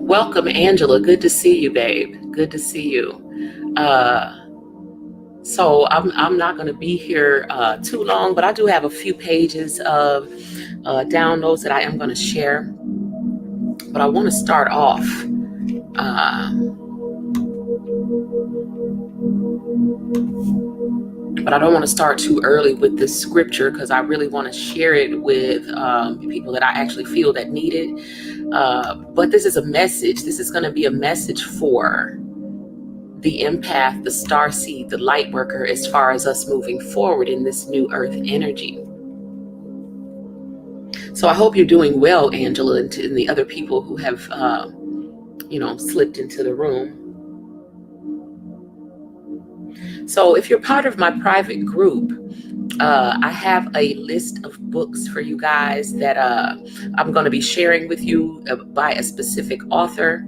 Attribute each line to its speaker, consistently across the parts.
Speaker 1: Welcome, Angela. Good to see you, babe. Good to see you. So I'm not going to be here too long, but I do have a few pages of downloads that I am going to share. But I want to start off. But I don't want to start too early with this scripture because I really want to share it with people that I actually feel that need it. But this is a message. This is going to be a message for the empath, the starseed, the lightworker, as far as us moving forward in this new earth energy. So I hope you're doing well, Angela, and the other people who have, slipped into the room. So if you're part of my private group, I have a list of books for you guys that I'm going to be sharing with you by a specific author.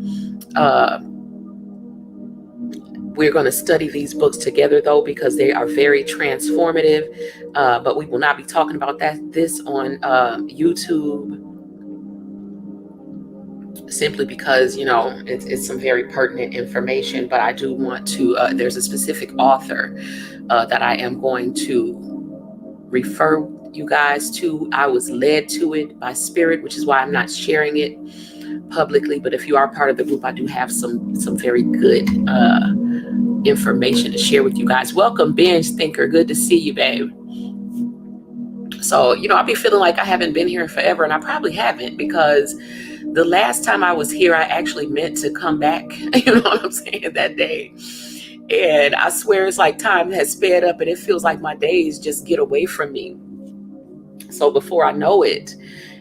Speaker 1: We're going to study these books together, though, because they are very transformative. But we will not be talking about this on YouTube, simply because, it's some very pertinent information. But I do want to, there's a specific author that I am going to refer you guys to. I was led to it by spirit, which is why I'm not sharing it publicly. But if you are part of the group, I do have some very good information to share with you guys. Welcome, Binge Thinker. Good to see you, babe. So, I'll be feeling like I haven't been here forever, and I probably haven't, because the last time I was here, I actually meant to come back, you know what I'm saying, that day. And I swear it's like time has sped up and it feels like my days just get away from me. So before I know it,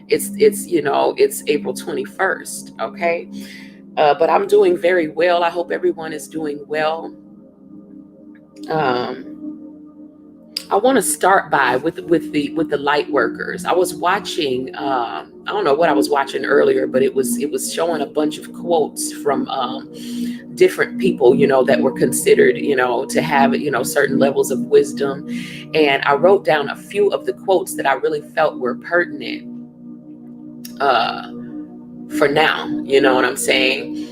Speaker 1: it's April 21st, okay? But I'm doing very well. I hope everyone is doing well. I want to start by with the light workers. I was watching, I don't know what I was watching earlier, but it was showing a bunch of quotes from different people, that were considered, to have, certain levels of wisdom. And I wrote down a few of the quotes that I really felt were pertinent for now, you know what I'm saying?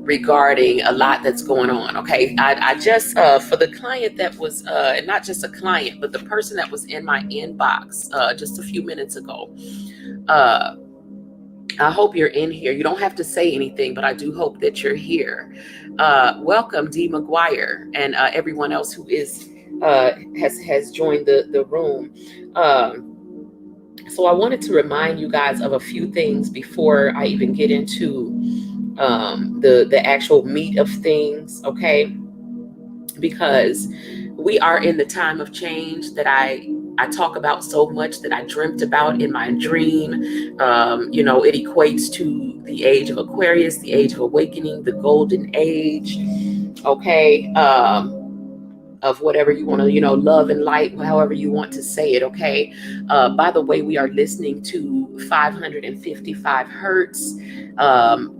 Speaker 1: Regarding a lot that's going on. Okay. I just, for the client that was, and not just a client, but the person that was in my inbox just a few minutes ago, I hope you're in here. You don't have to say anything, but I do hope that you're here. Welcome, D. McGuire, and everyone else who is has joined the room. So I wanted to remind you guys of a few things before I even get into the actual meat of things, okay? Because we are in the time of change that I talk about so much, that I dreamt about in my dream. It equates to the age of Aquarius, the age of awakening, the golden age, okay? Of whatever you want to, love and light, however you want to say it, okay? By the way, we are listening to 555 hertz.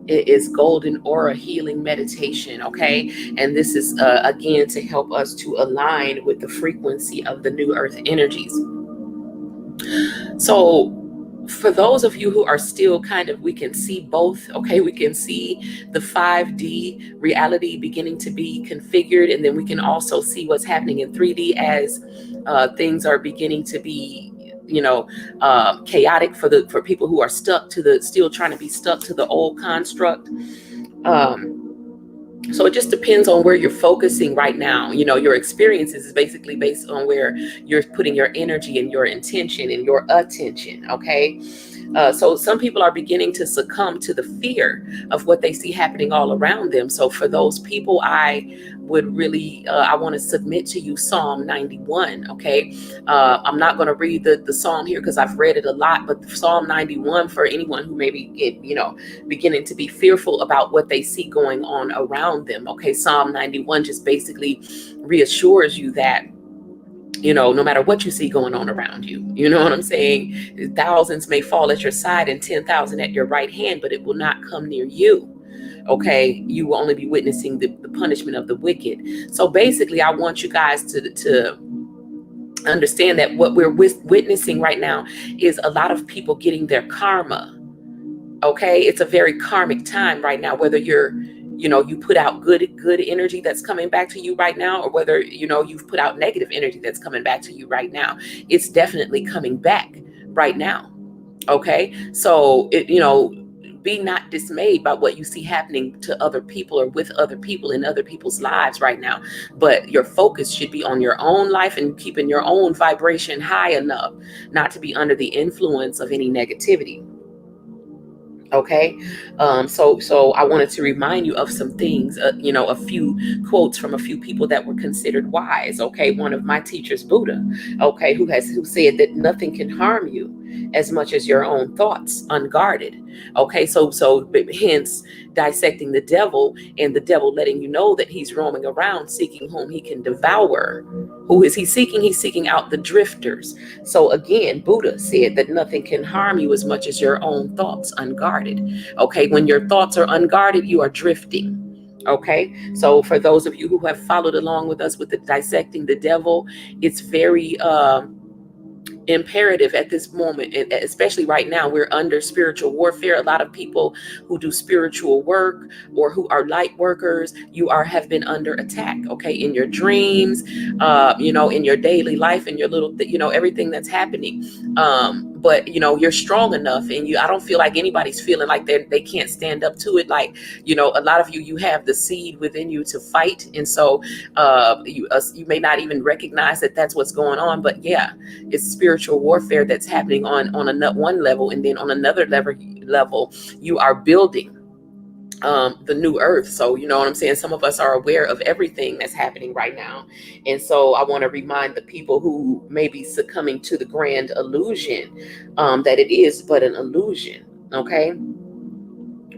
Speaker 1: It is golden aura healing meditation, okay? And this is, again, to help us to align with the frequency of the new earth energies. So for those of you who are still kind of, we can see both, okay? We can see the 5D reality beginning to be configured, and then we can also see what's happening in 3D as things are beginning to be, chaotic for people who are still trying to be stuck to the old construct. So it just depends on where you're focusing right now. Your experiences is basically based on where you're putting your energy and your intention and your attention, okay? So some people are beginning to succumb to the fear of what they see happening all around them. So for those people, I would really, I want to submit to you Psalm 91, okay? I'm not going to read the Psalm here because I've read it a lot, but Psalm 91 for anyone who may be, beginning to be fearful about what they see going on around them, okay? Psalm 91 just basically reassures you that no matter what you see going on around you, you know what I'm saying? Thousands may fall at your side and 10,000 at your right hand, but it will not come near you. Okay, you will only be witnessing the punishment of the wicked. So basically, I want you guys to understand that what we're witnessing right now is a lot of people getting their karma. Okay, it's a very karmic time right now, whether you put out good energy that's coming back to you right now, or whether you've put out negative energy that's coming back to you right now. It's definitely coming back right now. Okay, so be not dismayed by what you see happening to other people or with other people in other people's lives right now, but your focus should be on your own life and keeping your own vibration high enough not to be under the influence of any negativity. Okay, so I wanted to remind you of some things, a few quotes from a few people that were considered wise. Okay, one of my teachers, Buddha, okay, who said that nothing can harm you as much as your own thoughts unguarded. Okay, so hence dissecting the devil, and the devil letting you know that he's roaming around seeking whom he can devour. Who is he seeking? He's seeking out the drifters. So again, Buddha said that nothing can harm you as much as your own thoughts unguarded. Okay, when your thoughts are unguarded, you are drifting. Okay, so for those of you who have followed along with us with the dissecting the devil, it's very imperative at this moment, especially right now. We're under spiritual warfare. A lot of people who do spiritual work or who are light workers, have been under attack, okay, in your dreams, in your daily life, in your little everything that's happening. But you're strong enough, and I don't feel like anybody's feeling like they can't stand up to it. Like, a lot of you have the seed within you to fight, and so you may not even recognize that that's what's going on. But yeah, it's spiritual warfare that's happening on one level, and then on another level you are building the new earth. So you know what I'm saying? Some of us are aware of everything that's happening right now. And so I want to remind the people who may be succumbing to the grand illusion that it is but an illusion. Okay.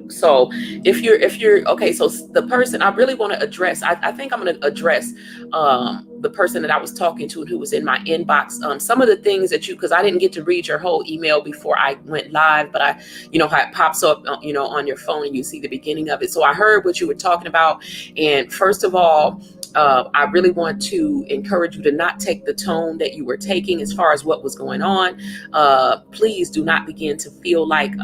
Speaker 1: So if you're okay, so the person I really want to address, I think I'm going to address the person that I was talking to and who was in my inbox. Some of the things that because I didn't get to read your whole email before I went live, but how it pops up, on your phone and you see the beginning of it. So I heard what you were talking about. And first of all, I really want to encourage you to not take the tone that you were taking as far as what was going on. Please do not begin to feel like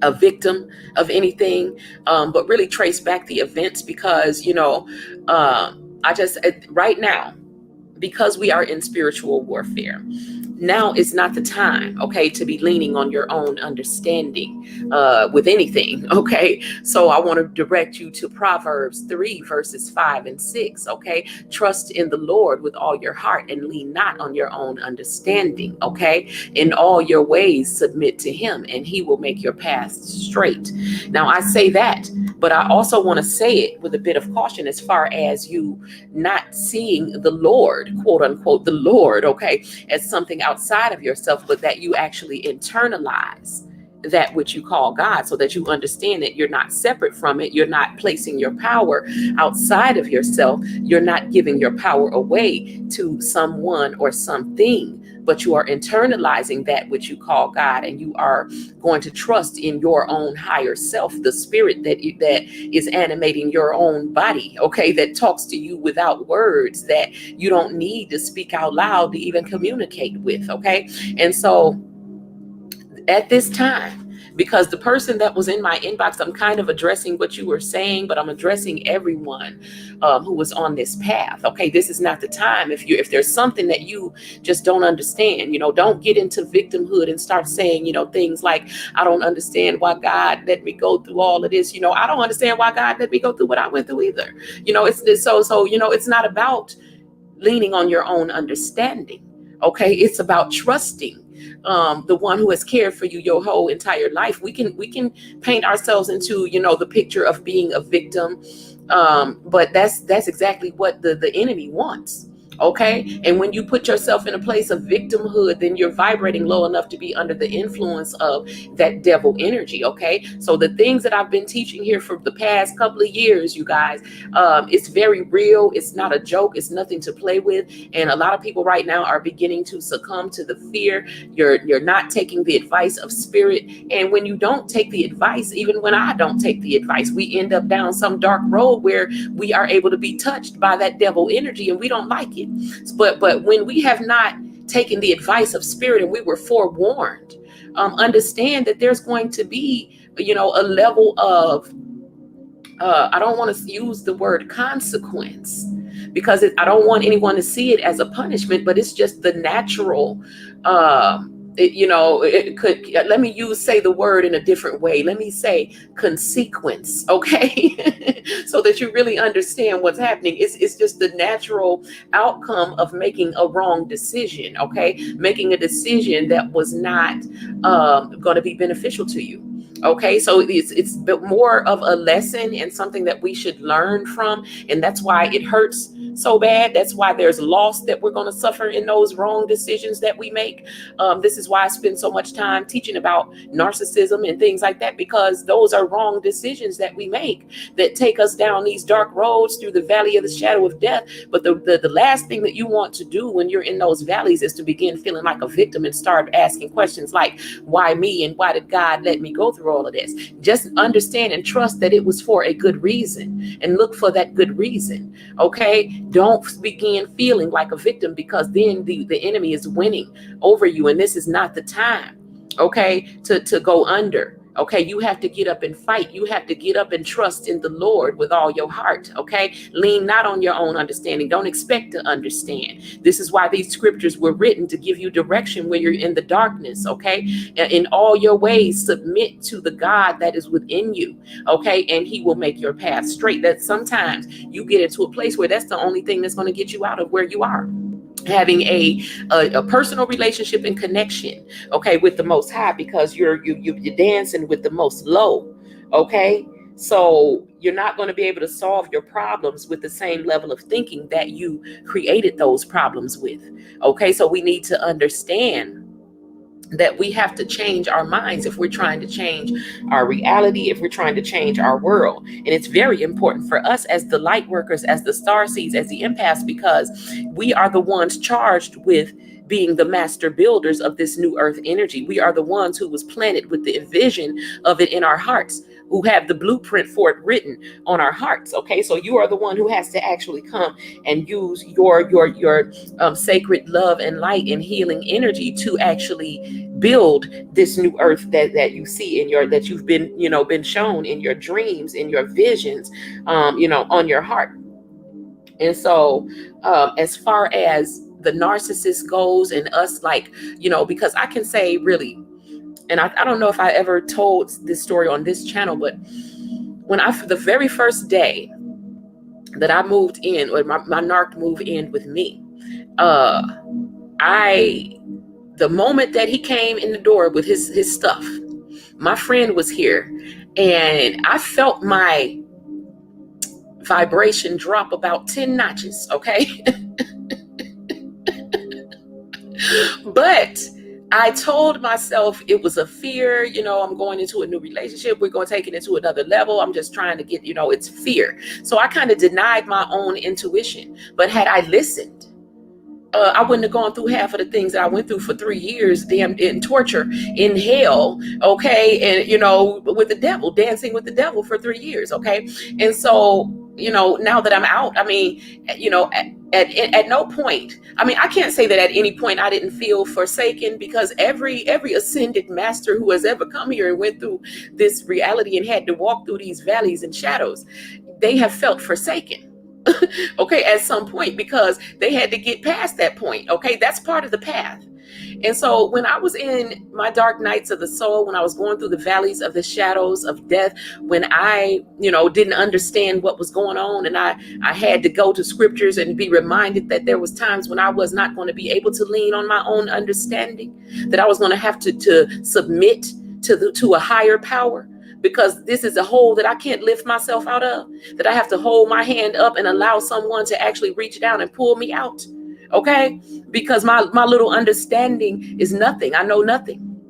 Speaker 1: a victim of anything, but really trace back the events, because I just right now, because we are in spiritual warfare, now is not the time, okay, to be leaning on your own understanding with anything, okay? So I want to direct you to Proverbs 3 verses 5 and 6, okay? Trust in the Lord with all your heart and lean not on your own understanding, okay? In all your ways submit to him, and he will make your paths straight. Now I say that, but I also want to say it with a bit of caution as far as you not seeing the Lord, quote unquote, the Lord, okay, as something outside of yourself, but that you actually internalize that which you call God, so that you understand that you're not separate from it. You're not placing your power outside of yourself. You're not giving your power away to someone or something, but you are internalizing that which you call God, and you are going to trust in your own higher self, the spirit that is animating your own body, okay, that talks to you without words, that you don't need to speak out loud to even communicate with, okay? And so at this time. Because the person that was in my inbox, I'm kind of addressing what you were saying, but I'm addressing everyone who was on this path. Okay, this is not the time. If there's something that you just don't understand, don't get into victimhood and start saying, things like, I don't understand why God let me go through all of this. I don't understand why God let me go through what I went through either. It's not about leaning on your own understanding. Okay, it's about trusting the one who has cared for you your whole entire life. We can paint ourselves into the picture of being a victim, but that's exactly what the enemy wants. Okay, and when you put yourself in a place of victimhood, then you're vibrating low enough to be under the influence of that devil energy. Okay, so the things that I've been teaching here for the past couple of years, you guys, it's very real. It's not a joke. It's nothing to play with. And a lot of people right now are beginning to succumb to the fear. You're not taking the advice of spirit. And when you don't take the advice, even when I don't take the advice, we end up down some dark road where we are able to be touched by that devil energy, and we don't like it. But when we have not taken the advice of spirit and we were forewarned, understand that there's going to be, a level of, I don't want to use the word consequence, because I don't want anyone to see it as a punishment, but it's just the natural, it could, let me say the word in a different way. Let me say consequence, okay? So that you really understand what's happening. It's just the natural outcome of making a wrong decision, okay? Making a decision that was not going to be beneficial to you. Okay, so it's more of a lesson and something that we should learn from, and that's why it hurts so bad. That's why there's loss that we're going to suffer in those wrong decisions that we make. This is why I spend so much time teaching about narcissism and things like that, because those are wrong decisions that we make that take us down these dark roads through the valley of the shadow of death. But the last thing that you want to do when you're in those valleys is to begin feeling like a victim and start asking questions like, why me, and why did God let me go through all of this? Just understand and trust that it was for a good reason, and look for that good reason. Okay, don't begin feeling like a victim, because then the enemy is winning over you, and this is not the time, okay, to go under. Okay, you have to get up and fight. You have to get up and trust in the Lord with all your heart. Okay, lean not on your own understanding. Don't expect to understand. This is why these scriptures were written, to give you direction when you're in the darkness. Okay, in all your ways, submit to the God that is within you. Okay, and He will make your path straight. That sometimes you get into a place where that's the only thing that's going to get you out of where you are. Having a personal relationship and connection, okay, with the Most High, because you're dancing with the Most Low. Okay, so you're not going to be able to solve your problems with the same level of thinking that you created those problems with. Okay, so we need to understand that we have to change our minds if we're trying to change our reality, if we're trying to change our world. And it's very important for us as the light workers, as the starseeds, as the empaths, because we are the ones charged with being the master builders of this new earth energy. We are the ones who was planted with the vision of it in our hearts, who have the blueprint for it written on our hearts. Okay, so you are the one who has to actually come and use your sacred love and light and healing energy to actually build this new earth that you see that you've been shown in your dreams, in your visions, on your heart. And so as far as the narcissist goes, and us, because I can say really, and I don't know if I ever told this story on this channel, but when the very first day that I moved in, or my narc moved in with me, the moment that he came in the door with his stuff, my friend was here, and I felt my vibration drop about 10 notches. Okay. But I told myself it was a fear, I'm going into a new relationship. We're going to take it into another level. I'm just trying to get, it's fear. So I kind of denied my own intuition. But had I listened, I wouldn't have gone through half of the things that I went through for 3 years, damn, in torture, in hell, okay, and with the devil, dancing with the devil for 3 years, okay. And so now that I'm out, I mean, at no point, I mean, I can't say that at any point I didn't feel forsaken, because every ascended master who has ever come here and went through this reality and had to walk through these valleys and shadows, they have felt forsaken. Okay, at some point, because they had to get past that point. Okay, that's part of the path. And so when I was in my dark nights of the soul, when I was going through the valleys of the shadows of death, when I, didn't understand what was going on, and I had to go to scriptures and be reminded that there was times when I was not going to be able to lean on my own understanding, that I was going to have to submit to a higher power, because this is a hole that I can't lift myself out of, that I have to hold my hand up and allow someone to actually reach down and pull me out. Okay, because my little understanding is nothing. I know nothing.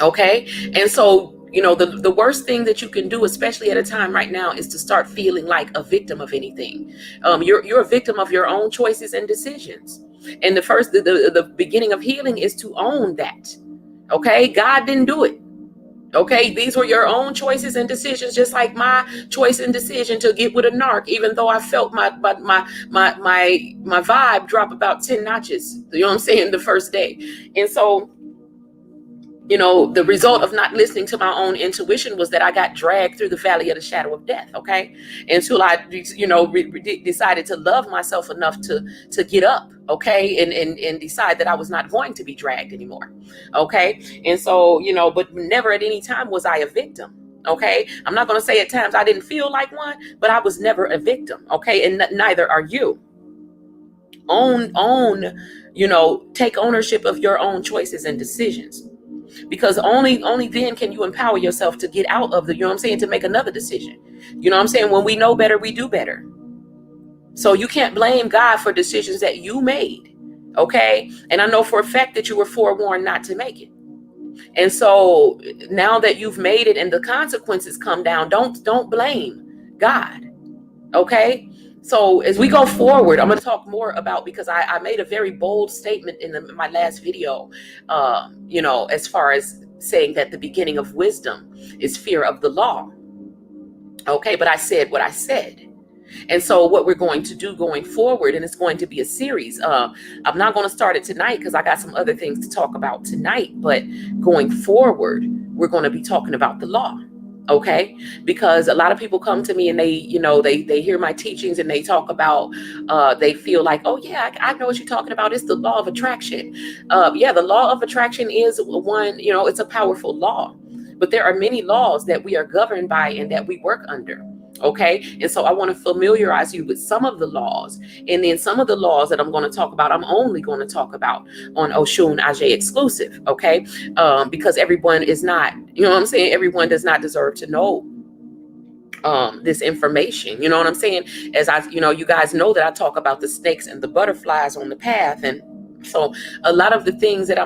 Speaker 1: Okay, and so the worst thing that you can do, especially at a time right now, is to start feeling like a victim of anything. You're a victim of your own choices and decisions. And the beginning of healing is to own that. Okay, God didn't do it. Okay, these were your own choices and decisions, just like my choice and decision to get with a narc, even though I felt my vibe drop about 10 notches, you know what I'm saying, the first day. And so, the result of not listening to my own intuition was that I got dragged through the valley of the shadow of death. Okay, until I, decided to love myself enough to get up. Okay, and decide that I was not going to be dragged anymore. Okay, and so, but never at any time was I a victim. Okay, I'm not going to say at times I didn't feel like one, but I was never a victim. Okay, and neither are you. Take ownership of your own choices and decisions. Because only then can you empower yourself to get out of to make another decision. When we know better, we do better. So you can't blame God for decisions that you made. Okay. And I know for a fact that you were forewarned not to make it. And so now that you've made it and the consequences come down, don't blame God. Okay. So as we go forward, I'm going to talk more about, because I made a very bold statement in my last video, as far as saying that the beginning of wisdom is fear of the law. Okay, but I said what I said. And so what we're going to do going forward, and it's going to be a series. I'm not going to start it tonight because I got some other things to talk about tonight. But going forward, we're going to be talking about the law. Okay, because a lot of people come to me and they hear my teachings and they talk about, they feel like, oh yeah, I know what you're talking about. It's the law of attraction. Yeah, the law of attraction is one, it's a powerful law, but there are many laws that we are governed by and that we work under. Okay, and so I want to familiarize you with some of the laws, and then some of the laws that I'm going to talk about, I'm only going to talk about on Oshun Ajay exclusive. Okay, because everyone is not, everyone does not deserve to know this information. You know what I'm saying? As you guys know that I talk about the snakes and the butterflies on the path. And so a lot of the things that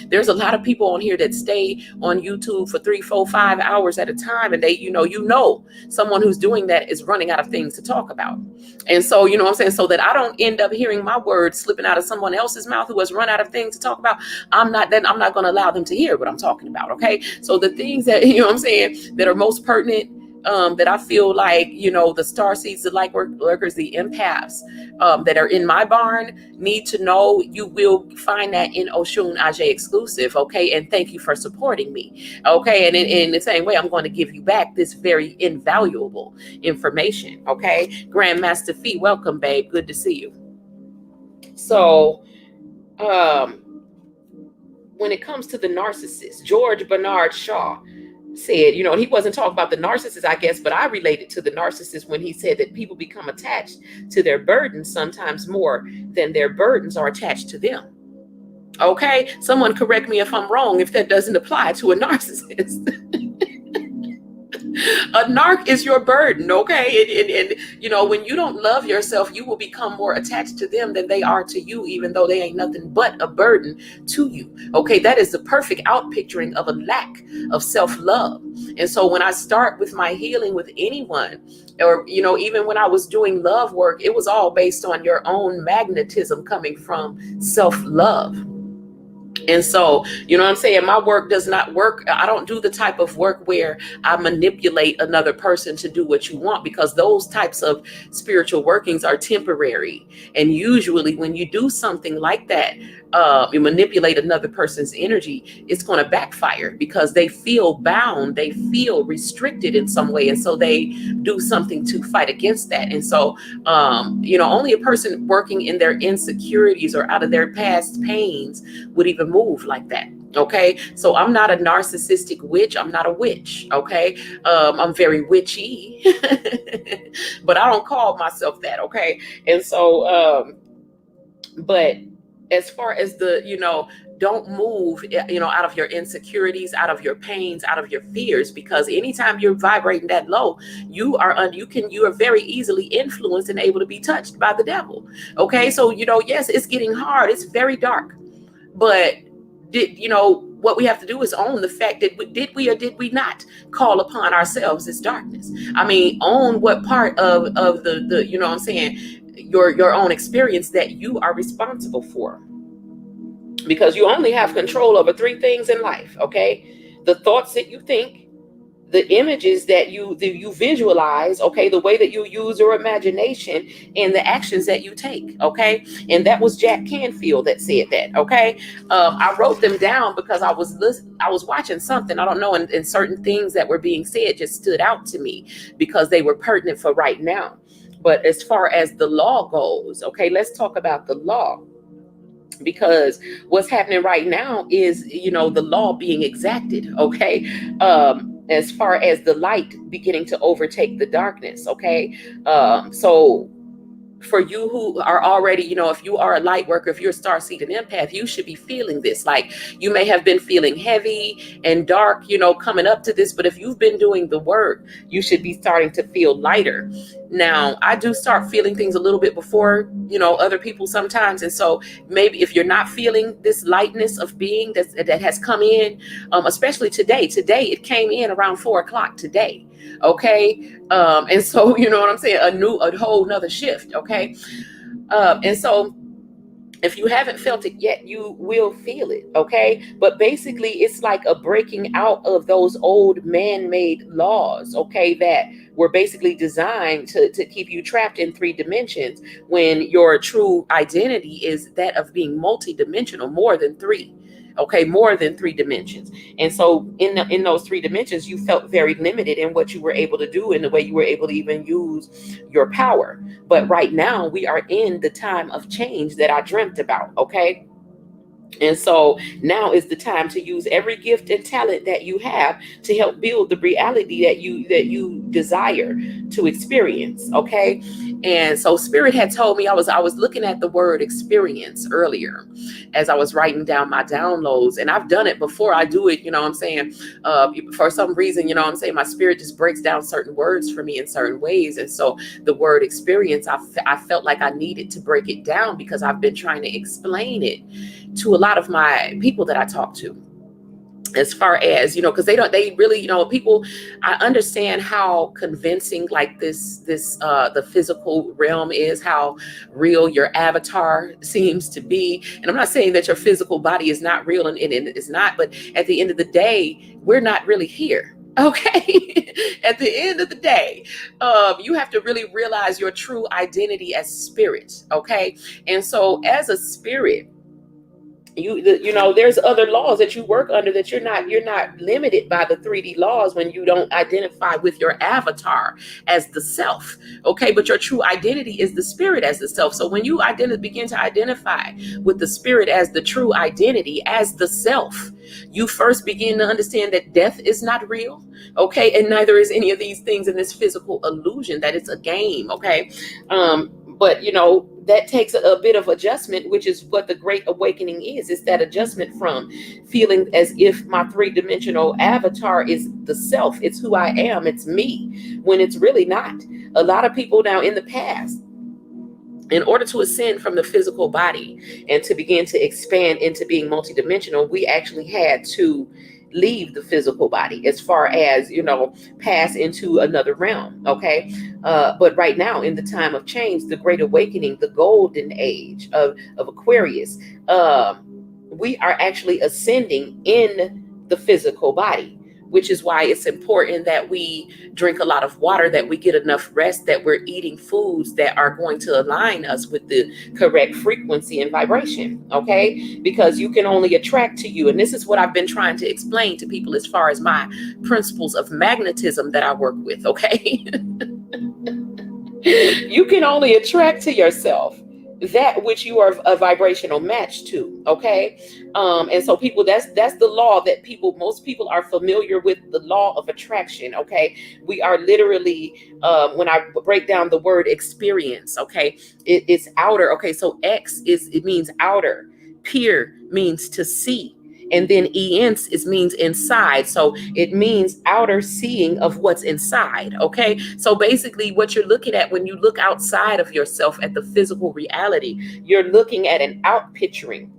Speaker 1: there's a lot of people on here that stay on YouTube for 3, 4, 5 hours at a time. And they, someone who's doing that is running out of things to talk about. And so, so that I don't end up hearing my words slipping out of someone else's mouth who has run out of things to talk about. I'm not going to allow them to hear what I'm talking about. Okay. So the things that, that are most pertinent, that I feel like, the Starseeds, the Lightworkers, the Empaths, that are in my barn need to know. You will find that in Oshun Ajay exclusive. Okay. And thank you for supporting me. Okay. And in the same way, I'm going to give you back this very invaluable information. Okay. Grandmaster Fee, welcome, babe. Good to see you. So, when it comes to the narcissist, George Bernard Shaw said, he wasn't talking about the narcissist, I guess, but I related to the narcissist when he said that people become attached to their burdens sometimes more than their burdens are attached to them. Okay, someone correct me if I'm wrong, if that doesn't apply to a narcissist. A narc is your burden, okay? And when you don't love yourself, you will become more attached to them than they are to you, even though they ain't nothing but a burden to you, okay? That is the perfect outpicturing of a lack of self-love. And so when I start with my healing with anyone, or, even when I was doing love work, it was all based on your own magnetism coming from self-love. And so, you know what I'm saying? My work does not work. I don't do the type of work where I manipulate another person to do what you want, because those types of spiritual workings are temporary. And usually when you do something like that, you manipulate another person's energy, it's going to backfire because they feel bound, they feel restricted in some way. And so they do something to fight against that. And so, only a person working in their insecurities or out of their past pains would even move like that. Okay, so I'm not a narcissistic witch. I'm not a witch. Okay, I'm very witchy, but I don't call myself that. Okay, and so, but as far as the, don't move, out of your insecurities, out of your pains, out of your fears, because anytime you're vibrating that low, you are very easily influenced and able to be touched by the devil. Okay, so yes, it's getting hard. It's very dark. But what we have to do is own the fact that did we or did we not call upon ourselves this darkness? I mean, own what part of the what I'm saying, your own experience that you are responsible for. Because you only have control over three things in life, okay? The thoughts that you think, the images that you visualize, okay, the way that you use your imagination, and the actions that you take, okay? And that was Jack Canfield that said that, okay? I wrote them down because I was watching something, I don't know, and certain things that were being said just stood out to me because they were pertinent for right now. But as far as the law goes, okay, let's talk about the law. Because what's happening right now is, the law being exacted, okay? As far as the light beginning to overtake the darkness, okay? So for you who are already, if you are a light worker, if you're a starseed and empath, you should be feeling this. Like, you may have been feeling heavy and dark, coming up to this, but if you've been doing the work, you should be starting to feel lighter. Now, I do start feeling things a little bit before, other people sometimes. And so maybe if you're not feeling this lightness of being that has come in, especially today it came in around 4 o'clock today. Okay. And so, you know what I'm saying? A whole nother shift. Okay. And so if you haven't felt it yet, you will feel it. Okay. But basically it's like a breaking out of those old man-made laws. Okay. That were basically designed to keep you trapped in 3 dimensions, when your true identity is that of being multidimensional, more than 3. Okay, more than 3 dimensions. And so in those 3 dimensions, you felt very limited in what you were able to do and the way you were able to even use your power. But right now we are in the time of change that I dreamt about. Okay. And so now is the time to use every gift and talent that you have to help build the reality that you desire to experience. Okay. And so Spirit had told me, I was looking at the word experience earlier as I was writing down my downloads, and I've done it before. I do it, I'm saying, for some reason, I'm saying, my spirit just breaks down certain words for me in certain ways. And so the word experience, I felt like I needed to break it down because I've been trying to explain it to a lot of my people that I talk to. As far as, because they really, people, I understand how convincing like the physical realm is, how real your avatar seems to be. And I'm not saying that your physical body is not real, and it's not, but at the end of the day, we're not really here. Okay. At the end of the day, you have to really realize your true identity as spirit. Okay. And so as a spirit, there's other laws that you work under, that you're not limited by the 3D laws when you don't identify with your avatar as the self. Okay. But your true identity is the spirit as the self. So when you begin to identify with the spirit as the true identity, as the self, you first begin to understand that death is not real. Okay. And neither is any of these things in this physical illusion, that it's a game. Okay. But that takes a bit of adjustment, which is what the Great Awakening is. It's that adjustment from feeling as if my 3-dimensional avatar is the self. It's who I am. It's me, when it's really not. A lot of people now in the past, in order to ascend from the physical body and to begin to expand into being multidimensional, we actually had to leave the physical body, as far as, pass into another realm. Okay. But right now, in the time of change, the Great Awakening, the golden age of Aquarius, we are actually ascending in the physical body, which is why it's important that we drink a lot of water, that we get enough rest, that we're eating foods that are going to align us with the correct frequency and vibration, okay? Because you can only attract to you. And this is what I've been trying to explain to people as far as my principles of magnetism that I work with, okay? You can only attract to yourself that which you are a vibrational match to, okay? And so people, that's the law that most people are familiar with, the law of attraction, okay? We are literally, when I break down the word experience, okay, it's outer, okay? So it means outer, peer means to see, and then means inside. So it means outer seeing of what's inside. Okay. So basically what you're looking at when you look outside of yourself at the physical reality, you're looking at an out picturing,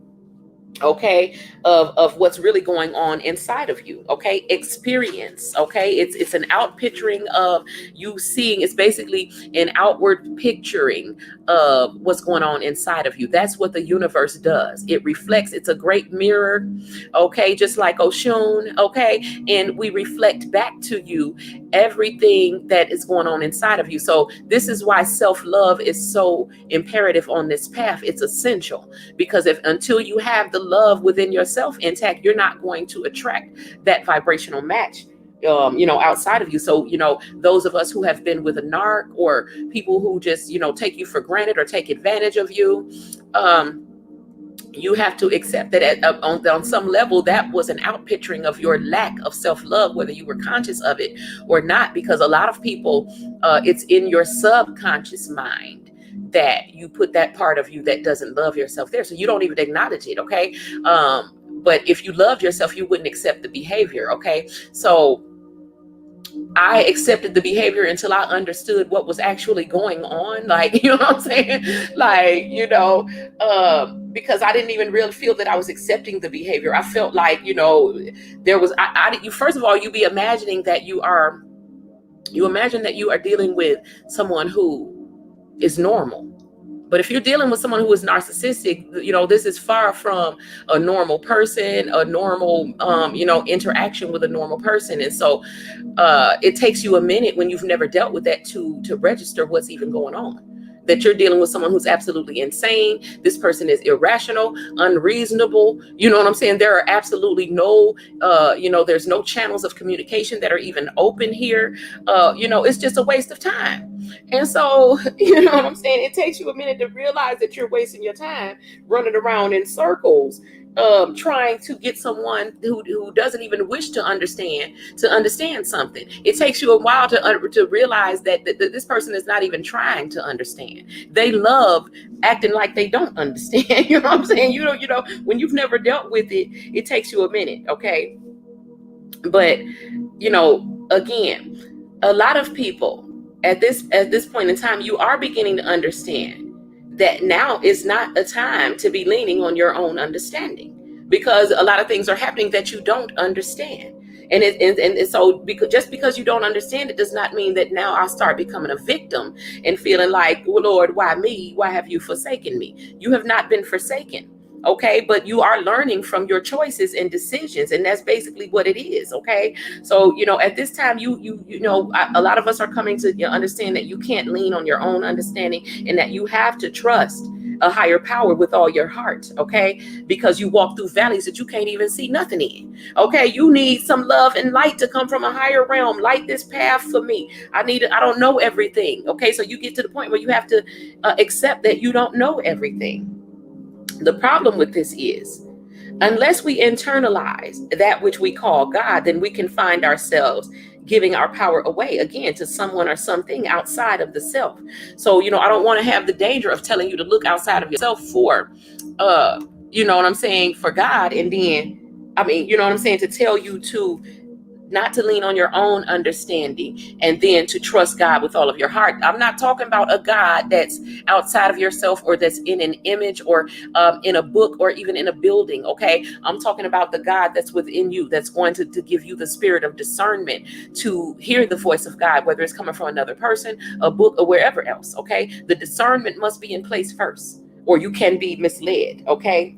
Speaker 1: okay, of what's really going on inside of you, okay? Experience, okay? It's an out picturing of you seeing. It's basically an outward picturing of what's going on inside of you. That's what the universe does. It reflects. It's a great mirror, okay? Just like Oshun, okay? And we reflect back to you everything that is going on inside of you. So this is why self-love is so imperative on this path. It's essential, because until you have the love within yourself intact, you're not going to attract that vibrational match, outside of you. So, those of us who have been with a narc, or people who just, take you for granted or take advantage of you, you have to accept that on some level, that was an out picturing of your lack of self-love, whether you were conscious of it or not, because a lot of people, it's in your subconscious mind that you put that part of you that doesn't love yourself there. So you don't even acknowledge it. Okay. But if you loved yourself, you wouldn't accept the behavior. Okay. So I accepted the behavior until I understood what was actually going on. Like, you know what I'm saying? Like, because I didn't even really feel that I was accepting the behavior. I felt like, there was, first of all, you imagine that you are dealing with someone who is normal. But if you're dealing with someone who is narcissistic, this is far from a normal person, a normal, interaction with a normal person. And so it takes you a minute when you've never dealt with that to register what's even going on. That you're dealing with someone who's absolutely insane. This person is irrational, unreasonable. You know what I'm saying? There are absolutely no, there's no channels of communication that are even open here. It's just a waste of time. And so, you know what I'm saying? It takes you a minute to realize that you're wasting your time running around in circles, trying to get someone who doesn't even wish to understand something. It takes you a while to realize that this person is not even trying to understand. They love acting like they don't understand. You know what I'm saying? When you've never dealt with it, it takes you a minute. Okay. But, again, a lot of people at this point in time, you are beginning to understand that now is not a time to be leaning on your own understanding, because a lot of things are happening that you don't understand. And so just because you don't understand it does not mean that now I'll start becoming a victim and feeling like, well, Lord, why me? Why have you forsaken me? You have not been forsaken. Okay, but you are learning from your choices and decisions, and that's basically what it is. Okay, so at this time, a lot of us are coming to understand that you can't lean on your own understanding, and that you have to trust a higher power with all your heart. Okay, because you walk through valleys that you can't even see nothing in. Okay, you need some love and light to come from a higher realm. Light this path for me. I don't know everything. Okay, so you get to the point where you have to accept that you don't know everything. The problem with this is, unless we internalize that which we call God, then we can find ourselves giving our power away again to someone or something outside of the self. So, I don't want to have the danger of telling you to look outside of yourself for, for God. And then, to tell you to not to lean on your own understanding, and then to trust God with all of your heart. I'm not talking about a God that's outside of yourself, or that's in an image, or in a book, or even in a building. Okay. I'm talking about the God that's within you, that's going to give you the spirit of discernment to hear the voice of God, whether it's coming from another person, a book, or wherever else. Okay. The discernment must be in place first, or you can be misled. Okay.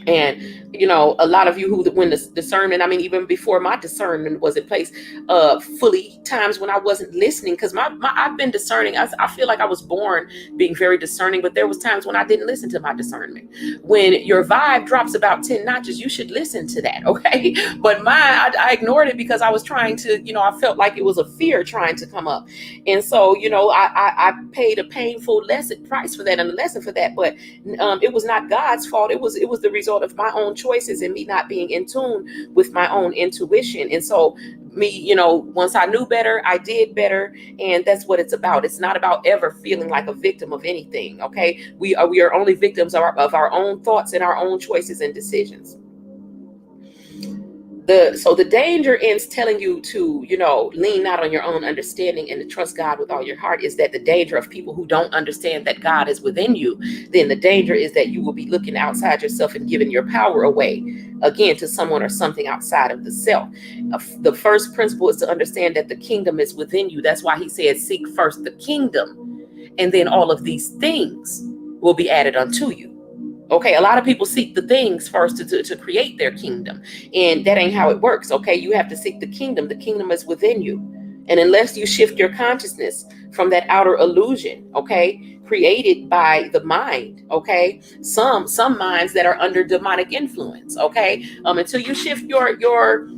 Speaker 1: And, a lot of you who, when the discernment, I mean, even before my discernment was in place, fully, times when I wasn't listening, because I've been discerning. I feel like I was born being very discerning, but there was times when I didn't listen to my discernment. When your vibe drops about 10 notches, you should listen to that, okay? But I ignored it because I was trying to, I felt like it was a fear trying to come up. And so, I paid a painful price for that, and a lesson for that. But it was not God's fault. It was the result of my own choices and me not being in tune with my own intuition. And so me, once I knew better, I did better. And that's what it's about. It's not about ever feeling like a victim of anything. Okay. We are only victims of our own thoughts and our own choices and decisions. So the danger in telling you to, lean not on your own understanding and to trust God with all your heart is that the danger of people who don't understand that God is within you, then the danger is that you will be looking outside yourself and giving your power away again to someone or something outside of the self. The first principle is to understand that the kingdom is within you. That's why he said, seek first the kingdom, and then all of these things will be added unto you. Okay, a lot of people seek the things first to create their kingdom, and that ain't how it works. Okay, you have to seek the kingdom. The kingdom is within you, and unless you shift your consciousness from that outer illusion, okay, created by the mind, okay, some minds that are under demonic influence, okay, until you shift your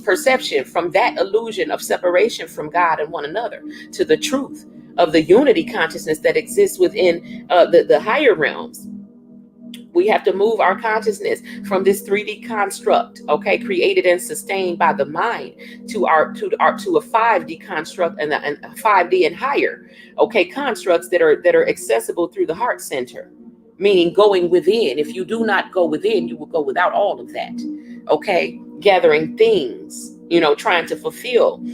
Speaker 1: perception from that illusion of separation from God and one another to the truth of the unity consciousness that exists within the higher realms. We have to move our consciousness from this 3D construct, okay, created and sustained by the mind, to a 5D construct and 5D and higher, okay, constructs that are accessible through the heart center, meaning going within. If you do not go within, you will go without all of that, okay, gathering things, trying to fulfill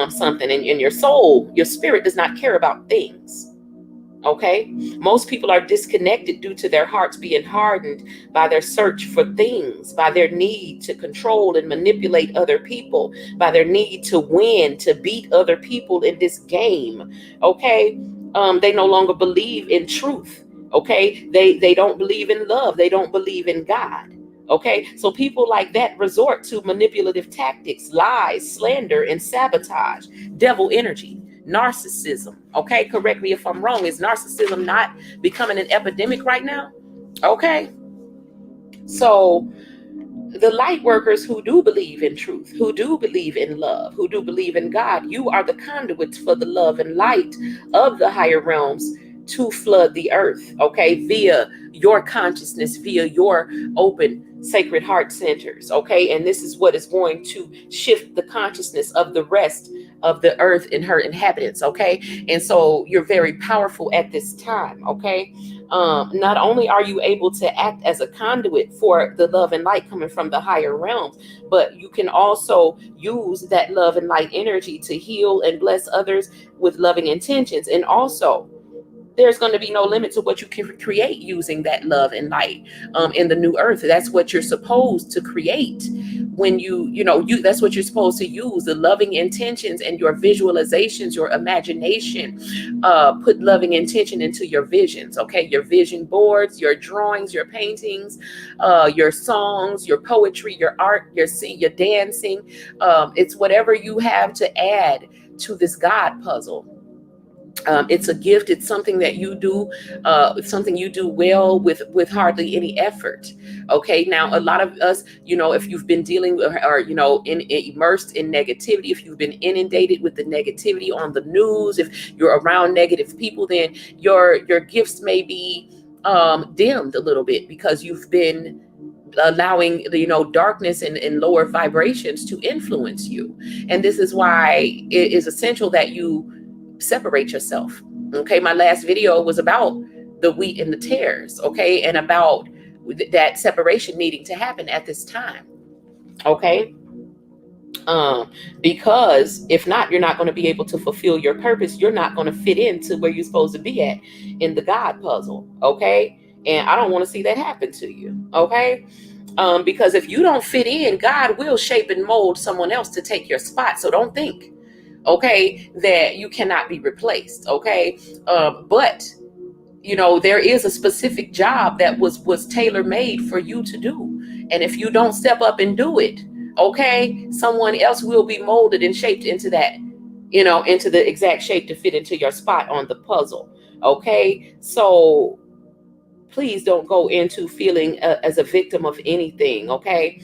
Speaker 1: something, and your soul, your spirit does not care about things. Okay, most people are disconnected due to their hearts being hardened by their search for things, by their need to control and manipulate other people, by their need to win, to beat other people in this game. Okay, they no longer believe in truth. Okay, they don't believe in love. They don't believe in God. Okay, so people like that resort to manipulative tactics, lies, slander, and sabotage, devil energy. Narcissism. Okay, correct me if I'm wrong. Is narcissism not becoming an epidemic right now? Okay, so the light workers who do believe in truth, who do believe in love, who do believe in God, you are the conduits for the love and light of the higher realms to flood the earth, okay, via your consciousness, via your open sacred heart centers, okay? And this is what is going to shift the consciousness of the rest of the earth and her inhabitants, okay? And so you're very powerful at this time, okay? Not only are you able to act as a conduit for the love and light coming from the higher realms, but you can also use that love and light energy to heal and bless others with loving intentions. And also, there's going to be no limit to what you can create using that love and light in the new earth. That's what you're supposed to create when that's what you're supposed to use, the loving intentions and your visualizations, your imagination. Put loving intention into your visions, okay? Your vision boards, your drawings, your paintings, your songs, your poetry, your art, your dancing. It's whatever you have to add to this God puzzle. It's a gift. It's something that you do. It's something you do well with hardly any effort. Okay. Now, a lot of us, if you've been dealing with, or immersed in negativity, if you've been inundated with the negativity on the news, if you're around negative people, then your gifts may be dimmed a little bit because you've been allowing darkness and lower vibrations to influence you. And this is why it is essential that you separate yourself. Okay, my last video was about the wheat and the tares, okay, and about that separation needing to happen at this time. Okay, because if not, you're not going to be able to fulfill your purpose. You're not going to fit into where you're supposed to be at in the God puzzle. Okay, and I don't want to see that happen to you. Okay, because if you don't fit in, God will shape and mold someone else to take your spot. So don't think, okay, that you cannot be replaced. Okay, but there is a specific job that was tailor-made for you to do. And if you don't step up and do it, okay, someone else will be molded and shaped into that, into the exact shape to fit into your spot on the puzzle. Okay, so please don't go into feeling as a victim of anything. Okay,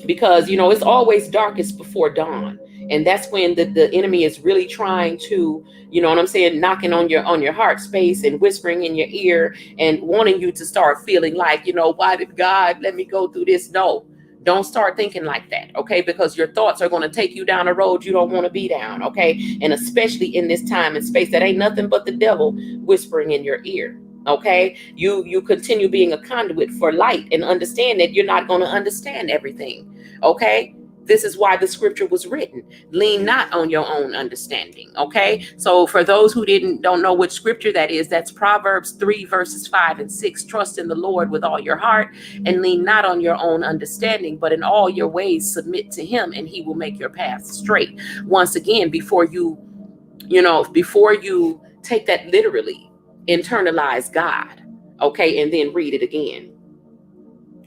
Speaker 1: because it's always darkest before dawn, and that's when the enemy is really trying to, what I'm saying, knocking on your heart space and whispering in your ear and wanting you to start feeling like, why did God let me go through this? No, don't start thinking like that. Okay, because your thoughts are going to take you down a road you don't want to be down. Okay, and especially in this time and space, that ain't nothing but the devil whispering in your ear. Okay, you continue being a conduit for light, and understand that you're not going to understand everything. Okay, this is why the scripture was written. Lean not on your own understanding. Okay, so for those who don't know which scripture that is, that's Proverbs 3 verses 5 and 6. Trust in the Lord with all your heart and lean not on your own understanding, but in all your ways submit to him, and he will make your path straight. Once again, before you take that literally, internalize God. Okay, and then read it again.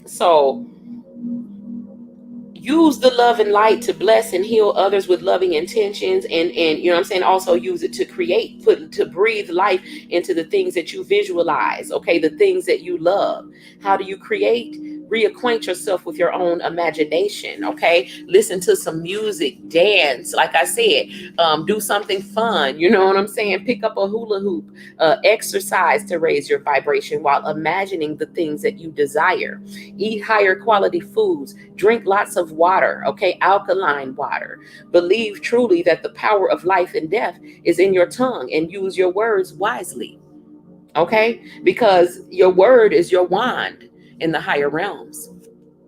Speaker 1: So use the love and light to bless and heal others with loving intentions, and also use it to create, to breathe life into the things that you visualize. Okay, the things that you love. How do you create? Reacquaint yourself with your own imagination. Okay, listen to some music, dance, like I said, do something fun. You know what I'm saying? Pick up a hula hoop, exercise to raise your vibration while imagining the things that you desire. Eat higher quality foods, drink lots of water. Okay, alkaline water. Believe truly that the power of life and death is in your tongue, and use your words wisely. Okay, because your word is your wand in the higher realms.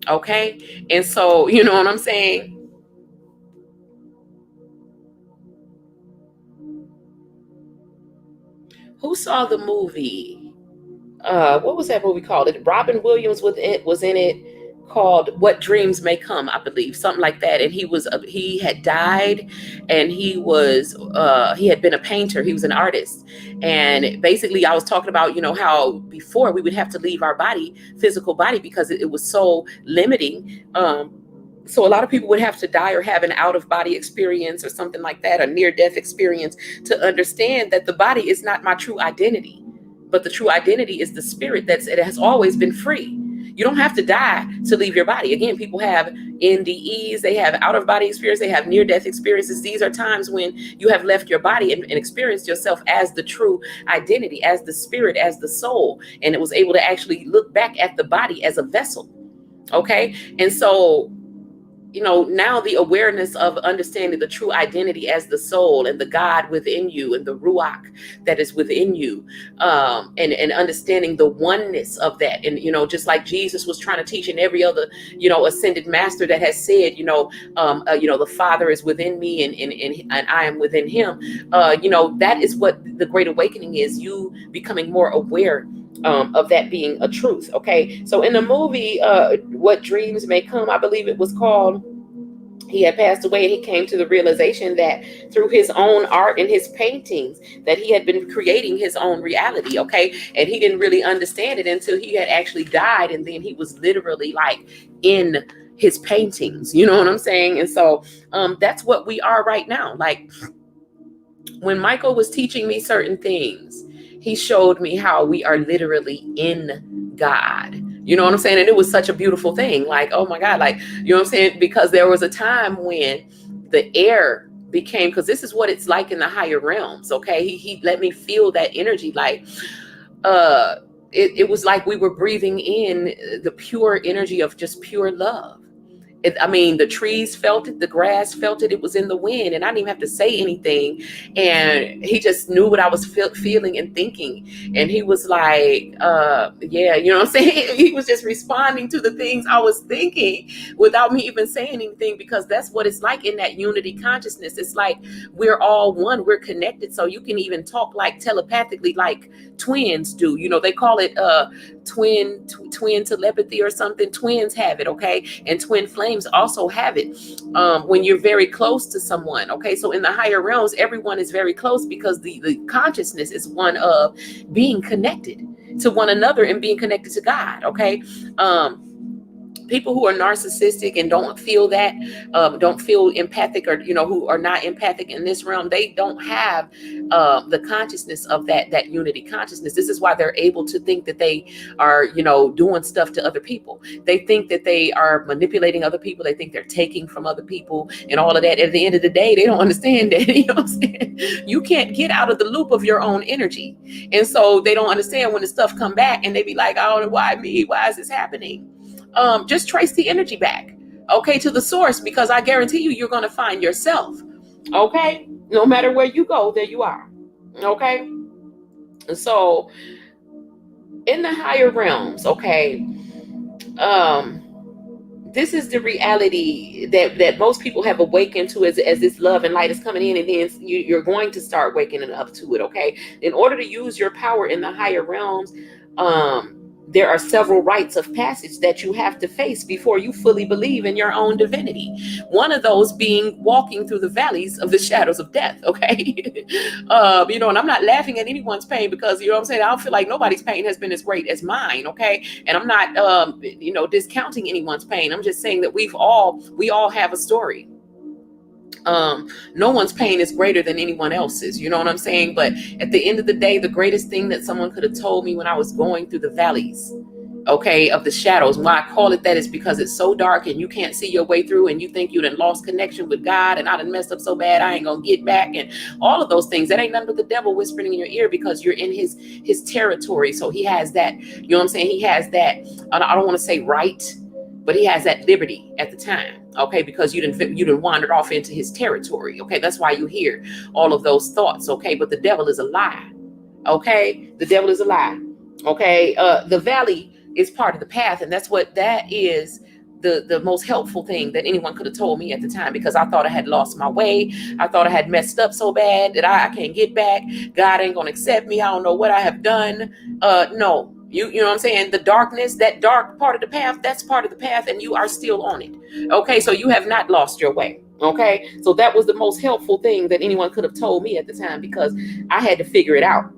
Speaker 1: Okay, and so you know what I'm saying. Who saw the movie? What was that movie called? Robin Williams was in it, called What Dreams May Come, I believe, something like that. And he had died, and he had been a painter. He was an artist. And basically I was talking about, how before we would have to leave our physical body, because it was so limiting. So a lot of people would have to die or have an out of body experience or something like that, a near death experience, to understand that the body is not my true identity, but the true identity is the spirit it has always been free. You don't have to die to leave your body. Again, people have NDEs, they have out of body experience, they have near death experiences. These are times when you have left your body and experienced yourself as the true identity, as the spirit, as the soul, and it was able to actually look back at the body as a vessel. Okay, and so now the awareness of understanding the true identity as the soul and the God within you and the Ruach that is within you, and understanding the oneness of that. And, just like Jesus was trying to teach, and every other, ascended master that has said, the Father is within me and I am within him. That is what the Great Awakening is, you becoming more aware of that being a truth. Okay, so in the movie What Dreams May Come, I believe it was called, he had passed away, and he came to the realization that through his own art and his paintings, that he had been creating his own reality. Okay, and he didn't really understand it until he had actually died, and then he was literally like in his paintings. You know what I'm saying? And so that's what we are right now. Like, when Michael was teaching me certain things, he showed me how we are literally in God. You know what I'm saying? And it was such a beautiful thing. Like, oh my God, like, you know what I'm saying? Because there was a time when the air became, because this is what it's like in the higher realms. Okay. He let me feel that energy. Like, it was like we were breathing in the pure energy of just pure love. The trees felt it, the grass felt it, it was in the wind, and I didn't even have to say anything. And he just knew what I was feeling and thinking. And he was like, yeah, you know what I'm saying? He was just responding to the things I was thinking without me even saying anything, because that's what it's like in that unity consciousness. It's like we're all one, we're connected. So you can even talk like telepathically, like twins do. They call it twin telepathy or something. Twins have it, okay? And twin flame flames also have it when you're very close to someone. Okay, so in the higher realms, everyone is very close because the consciousness is one of being connected to one another and being connected to God. Okay. People who are narcissistic and don't feel that, don't feel empathic, or who are not empathic in this realm, they don't have the consciousness of that unity consciousness. This is why they're able to think that they are doing stuff to other people. They think that they are manipulating other people. They think they're taking from other people and all of that. At the end of the day, they don't understand that. You know what I'm saying? You can't get out of the loop of your own energy, and so they don't understand when the stuff come back and they be like, I don't know, why me? Why is this happening? Just trace the energy back, okay, to the source, because I guarantee you're going to find yourself. Okay, no matter where you go, there you are. Okay, so in the higher realms, okay, this is the reality that most people have awakened to as this love and light is coming in, and then you're going to start waking up to it. Okay, in order to use your power in the higher realms, there are several rites of passage that you have to face before you fully believe in your own divinity. One of those being walking through the valleys of the shadows of death. Okay. And I'm not laughing at anyone's pain, because, what I'm saying, I don't feel like nobody's pain has been as great as mine. Okay. And I'm not, discounting anyone's pain. I'm just saying that we all have a story. No one's pain is greater than anyone else's, you know what I'm saying? But at the end of the day, the greatest thing that someone could have told me when I was going through the valleys, okay, of the shadows, why I call it that is because it's so dark and you can't see your way through, and you think you done lost connection with God, and I done messed up so bad I ain't gonna get back, and all of those things. That ain't nothing but the devil whispering in your ear, because you're in his territory. So he has that, you know what I'm saying? He has that, I don't want to say right, but he has that liberty at the time. Okay, because you didn't wander off into his territory. Okay, that's why you hear all of those thoughts. Okay, but the devil is a lie. Okay, the devil is a lie. Okay, the valley is part of the path, and that is the most helpful thing that anyone could have told me at the time, because I thought I had lost my way. I thought I had messed up so bad that I can't get back. God ain't gonna accept me. I don't know what I have done. No. You know what I'm saying? The darkness, that dark part of the path, that's part of the path, and you are still on it. Okay, so you have not lost your way. Okay, so that was the most helpful thing that anyone could have told me at the time, because I had to figure it out.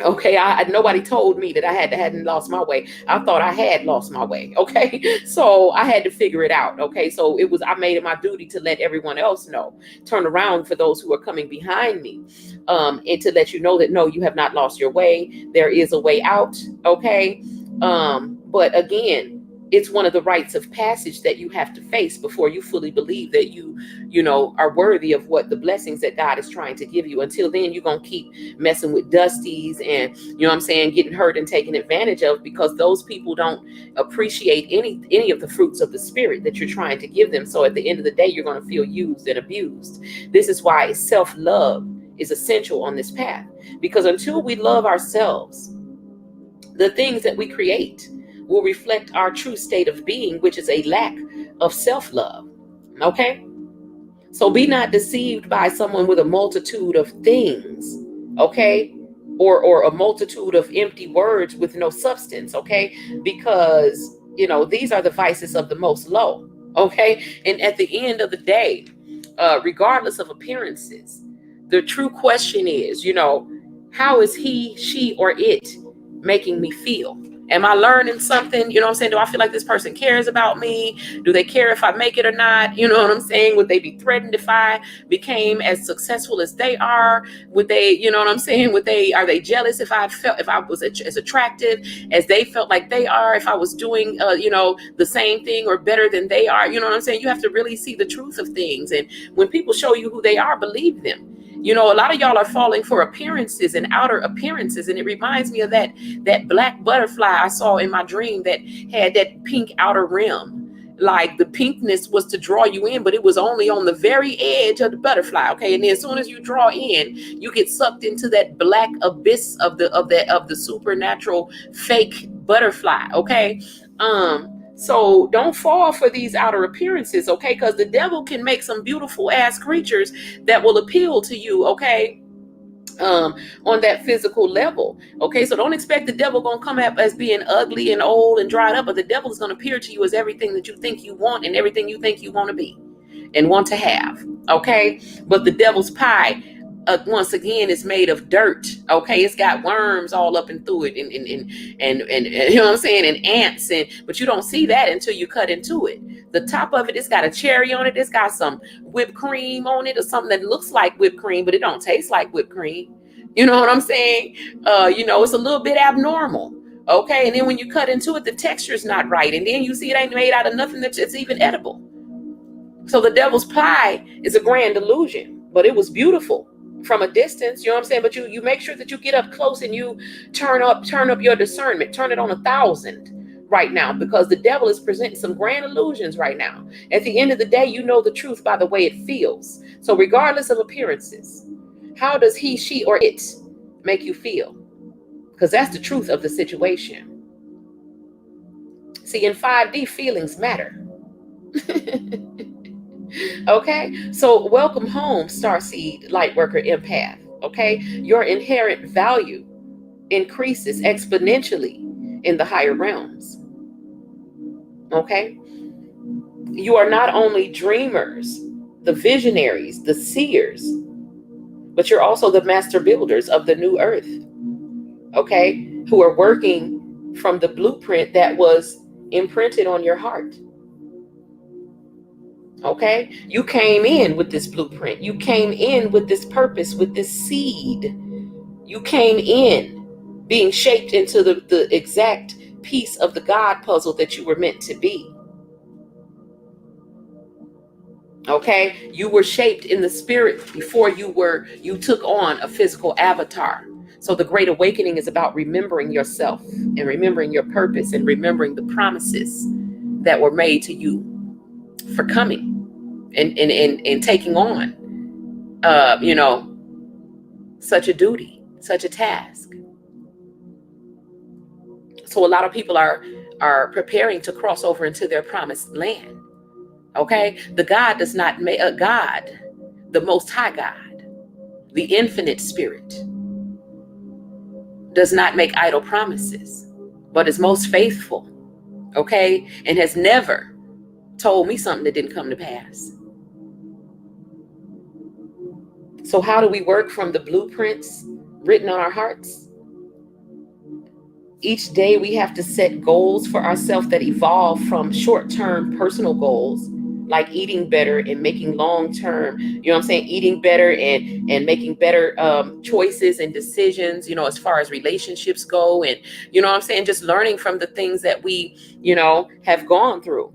Speaker 1: Okay, nobody told me that I hadn't lost my way. I thought I had lost my way. Okay, so I had to figure it out. Okay, so I made it my duty to let everyone else know, turn around for those who are coming behind me, and to let you know that no, you have not lost your way. There is a way out. Okay, but again, it's one of the rites of passage that you have to face before you fully believe that you are worthy of what the blessings that God is trying to give you. Until then, you're going to keep messing with dusties and, getting hurt and taken advantage of, because those people don't appreciate any of the fruits of the spirit that you're trying to give them. So at the end of the day, you're going to feel used and abused. This is why self-love is essential on this path, because until we love ourselves, the things that we create will reflect our true state of being, which is a lack of self-love. Okay? So be not deceived by someone with a multitude of things, okay? Or a multitude of empty words with no substance, okay? Because, these are the vices of the most low, okay? And at the end of the day, regardless of appearances, the true question is, how is he, she, or it making me feel? Am I learning something? You know what I'm saying? Do I feel like this person cares about me? Do they care if I make it or not? You know what I'm saying? Would they be threatened if I became as successful as they are? Would they, you know what I'm saying? Are they jealous if I was as attractive as they felt like they are? If I was doing, the same thing or better than they are? You know what I'm saying? You have to really see the truth of things. And when people show you who they are, believe them. A lot of y'all are falling for appearances and outer appearances. And it reminds me of that black butterfly I saw in my dream that had that pink outer rim. Like the pinkness was to draw you in, but it was only on the very edge of the butterfly. Okay. And then as soon as you draw in, you get sucked into that black abyss of the supernatural fake butterfly. Okay. So don't fall for these outer appearances, okay? Because the devil can make some beautiful ass creatures that will appeal to you, okay? on that physical level. Okay, so don't expect the devil gonna come up as being ugly and old and dried up, but the devil is gonna appear to you as everything that you think you want and everything you think you want to be and want to have. Okay, but the devil's pie, once again, is made of dirt. Okay, it's got worms all up and through it, and you know what I'm saying, and ants, but you don't see that until you cut into it. The top of it, it's got a cherry on it. It's got some whipped cream on it or something that looks like whipped cream, but it don't taste like whipped cream. You know what I'm saying? It's a little bit abnormal. Okay, and then when you cut into it, the texture's not right, and then you see it ain't made out of nothing that's even edible. So the devil's pie is a grand illusion, but it was beautiful from a distance. You know what I'm saying? But you make sure that you get up close and you turn up your discernment, turn it on 1,000 right now, because the devil is presenting some grand illusions right now. At the end of the day, you know the truth by the way it feels. So regardless of appearances, how does he, she, or it make you feel? Because that's the truth of the situation. See, in 5D, feelings matter. Okay, so welcome home, Starseed, Lightworker, Empath. Okay, your inherent value increases exponentially in the higher realms. Okay, you are not only dreamers, the visionaries, the seers, but you're also the master builders of the new earth. Okay, who are working from the blueprint that was imprinted on your heart. Okay, you came in with this blueprint. You came in with this purpose, with this seed. You came in being shaped into the exact piece of the God puzzle that you were meant to be. Okay, you were shaped in the spirit before you took on a physical avatar. So the Great Awakening is about remembering yourself and remembering your purpose and remembering the promises that were made to you for coming and taking on such a duty, such a task. So a lot of people are preparing to cross over into their promised land. Okay, the God does not make a God, the Most High God, the infinite spirit, does not make idle promises, but is most faithful. Okay, and has never told me something that didn't come to pass. So how do we work from the blueprints written on our hearts? Each day we have to set goals for ourselves that evolve from short-term personal goals, like eating better and making long-term, eating better and making better choices and decisions, as far as relationships go. And, just learning from the things that we, have gone through.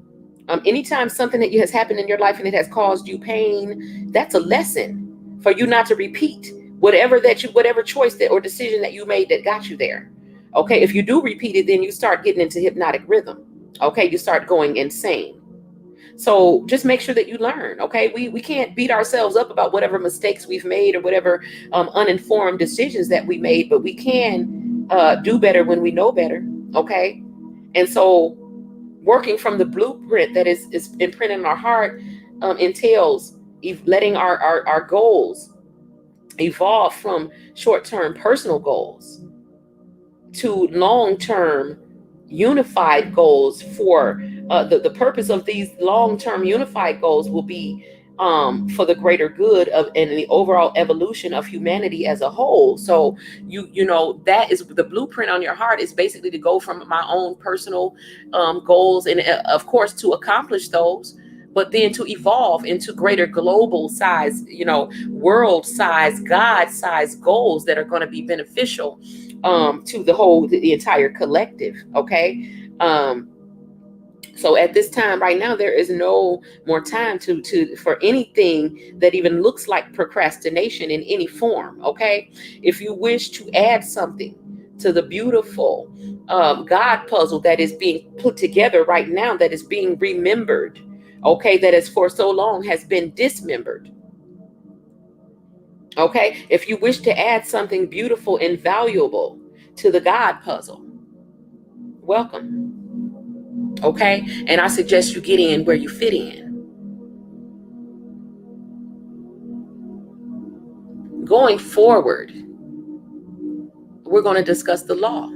Speaker 1: Anytime something that has happened in your life and it has caused you pain, that's a lesson for you not to repeat whatever choice or decision that you made that got you there. Okay, if you do repeat it, then you start getting into hypnotic rhythm. Okay, you start going insane. So just make sure that you learn. Okay, we can't beat ourselves up about whatever mistakes we've made or whatever uninformed decisions that we made, but we can do better when we know better. Okay, and so working from the blueprint that is imprinted in our heart entails letting our goals evolve from short-term personal goals to long-term unified goals. For the purpose of these long-term unified goals will be for the greater good and the overall evolution of humanity as a whole. So that is the blueprint on your heart, is basically to go from my own personal goals and of course to accomplish those, but then to evolve into greater global size, world size, God size goals that are going to be beneficial to the entire collective. Okay. So at this time right now, there is no more time for anything that even looks like procrastination in any form. Okay. If you wish to add something to the beautiful God puzzle that is being put together right now, that is being remembered, okay, that is for so long has been dismembered. Okay, if you wish to add something beautiful and valuable to the God puzzle, welcome. Okay, and I suggest you get in where you fit in. Going forward, we're going to discuss the law.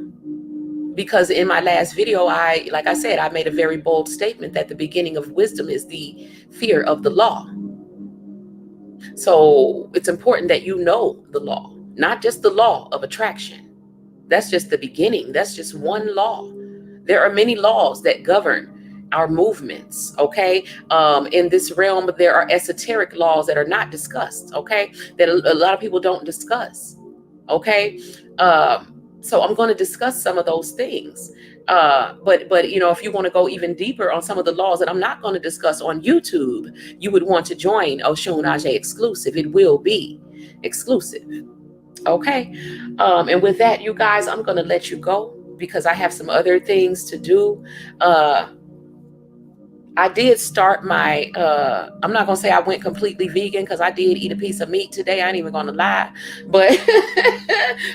Speaker 1: Because in my last video, like I said, I made a very bold statement that the beginning of wisdom is the fear of the law. So it's important that you know the law, not just the law of attraction. That's just the beginning. That's just one law. There are many laws that govern our movements, okay? In this realm, there are esoteric laws that are not discussed, okay? That a lot of people don't discuss, okay? So I'm going to discuss some of those things. But you know, if you want to go even deeper on some of the laws that I'm not going to discuss on YouTube, you would want to join Oshun exclusive. It will be exclusive. Okay. And with that, you guys, I'm going to let you go because I have some other things to do. I did start my, I'm not going to say I went completely vegan because I did eat a piece of meat today. I ain't even going to lie, but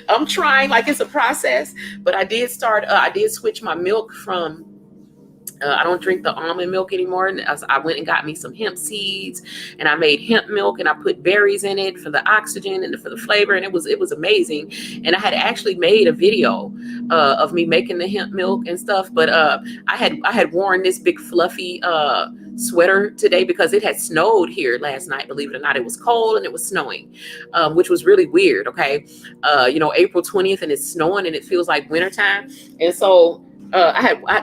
Speaker 1: I'm trying, like it's a process, but I did start, I did switch my milk from, I don't drink the almond milk anymore. And I went and got me some hemp seeds and I made hemp milk and I put berries in it for the oxygen and for the flavor. And it was amazing. And I had actually made a video of me making the hemp milk and stuff. But I had worn this big fluffy sweater today because it had snowed here last night. Believe it or not, it was cold and it was snowing, which was really weird. Okay. You know, April 20th and it's snowing and it feels like wintertime. And so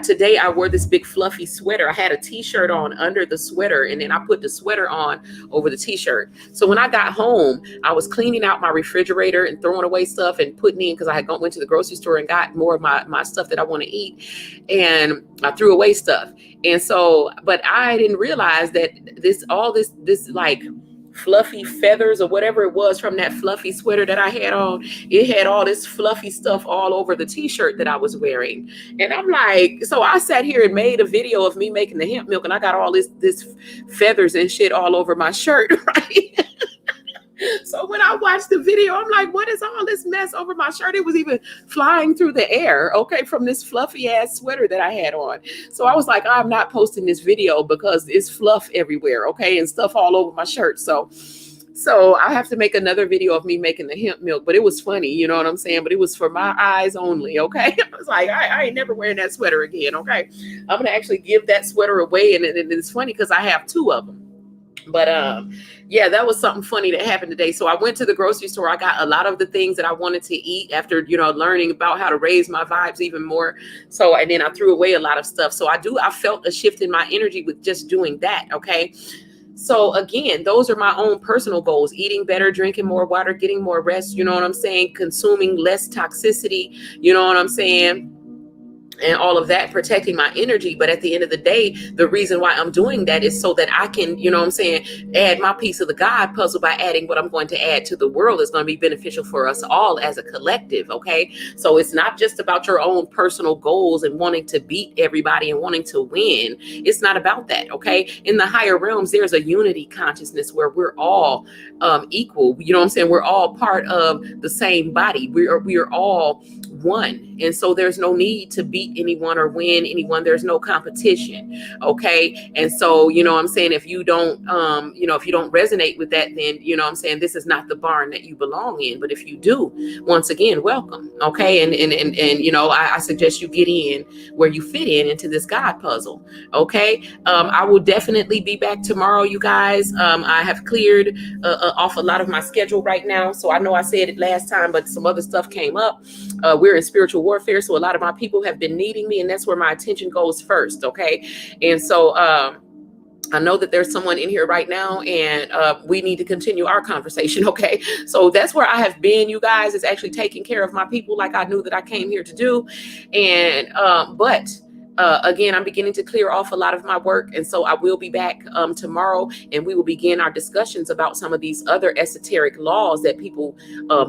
Speaker 1: today I wore this big fluffy sweater. I had a t-shirt on under the sweater and then I put the sweater on over the t-shirt. So when I got home, I was cleaning out my refrigerator and throwing away stuff and putting in, because I had went to the grocery store and got more of my stuff that I want to eat, and I threw away stuff. And so, but I didn't realize that this like fluffy feathers or whatever it was from that fluffy sweater that I had on, it had all this fluffy stuff all over the t-shirt that I was wearing. And I'm like, so I sat here and made a video of me making the hemp milk and I got all this feathers and shit all over my shirt, right? So when I watched the video, I'm like, what is all this mess over my shirt? It was even flying through the air, okay, from this fluffy ass sweater that I had on. So I was like, I'm not posting this video because it's fluff everywhere, okay, and stuff all over my shirt. So I have to make another video of me making the hemp milk, but it was funny, you know what I'm saying? But it was for my eyes only, okay? I was like, I ain't never wearing that sweater again, okay? I'm going to actually give that sweater away, and it's funny because I have two of them. But yeah, that was something funny that happened today. So I went to the grocery store. I got a lot of the things that I wanted to eat after, you know, learning about how to raise my vibes even more. So, and then I threw away a lot of stuff. So I felt a shift in my energy with just doing that. Okay. So again, those are my own personal goals: eating better, drinking more water, getting more rest. You know what I'm saying? Consuming less toxicity. You know what I'm saying? And all of that, protecting my energy. But at the end of the day, the reason why I'm doing that is so that I can, you know what I'm saying, add my piece of the God puzzle by adding what I'm going to add to the world is going to be beneficial for us all as a collective. Okay. So it's not just about your own personal goals and wanting to beat everybody and wanting to win. It's not about that. Okay. In the higher realms, there's a unity consciousness where we're all equal. You know what I'm saying? We're all part of the same body. We are all one. And so there's no need to beat anyone or win anyone. There's no competition. Okay. And so, you know what I'm saying? If you don't, if you don't resonate with that, then, you know what I'm saying, this is not the barn that you belong in. But if you do, once again, welcome. Okay. And you know, I suggest you get in where you fit into this God puzzle. Okay. I will definitely be back tomorrow, you guys. I have cleared off a lot of my schedule right now. So I know I said it last time, but some other stuff came up. We're in spiritual warfare. So a lot of my people have been needing me, and that's where my attention goes first. Okay. And so, I know that there's someone in here right now, and we need to continue our conversation. Okay. So that's where I have been, you guys, is actually taking care of my people like I knew that I came here to do. And, again, I'm beginning to clear off a lot of my work. And so I will be back tomorrow, and we will begin our discussions about some of these other esoteric laws that people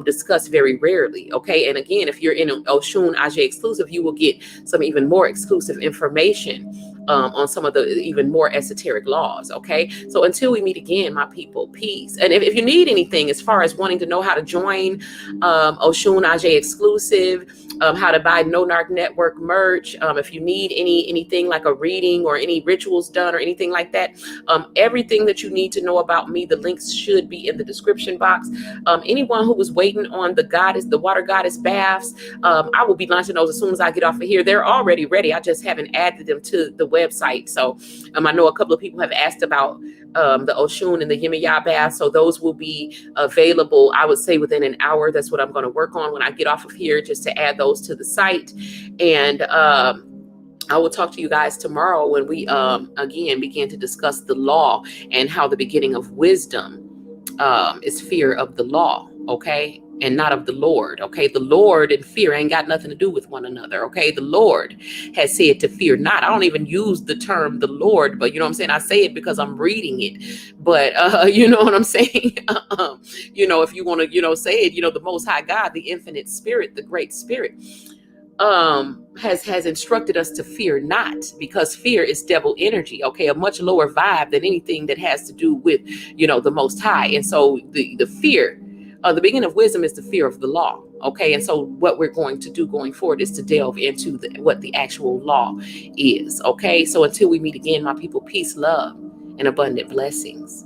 Speaker 1: discuss very rarely. Okay. And again, if you're in an Oshun exclusive, you will get some even more exclusive information on some of the even more esoteric laws. Okay, so until we meet again, my people, peace. And if you need anything as far as wanting to know how to join Oshun Aj exclusive, how to buy NoNarcNetwork merch, if you need anything like a reading or any rituals done or anything like that, everything that you need to know about me, the links should be in the description box. Anyone who was waiting on the water goddess baths, I will be launching those as soon as I get off of here. They're already ready. I just haven't added them to the website. So I know a couple of people have asked about the Oshun and the Yemaya bath. So those will be available, I would say, within an hour. That's what I'm going to work on when I get off of here, just to add those to the site. And I will talk to you guys tomorrow when we again begin to discuss the law and how the beginning of wisdom is fear of the law, okay, and not of the Lord. Okay, the Lord and fear ain't got nothing to do with one another. Okay, the Lord has said to fear not. I don't even use the term the Lord, but you know what I'm saying, I say it because I'm reading it. But you know what I'm saying. If you want to say it, the Most High God, the infinite spirit, the great spirit, has instructed us to fear not, because fear is devil energy. Okay, a much lower vibe than anything that has to do with the Most High. And so the fear, the beginning of wisdom is the fear of the law. Okay, and so what we're going to do going forward is to delve into what the actual law is. Okay, so until we meet again, my people, peace, love, and abundant blessings.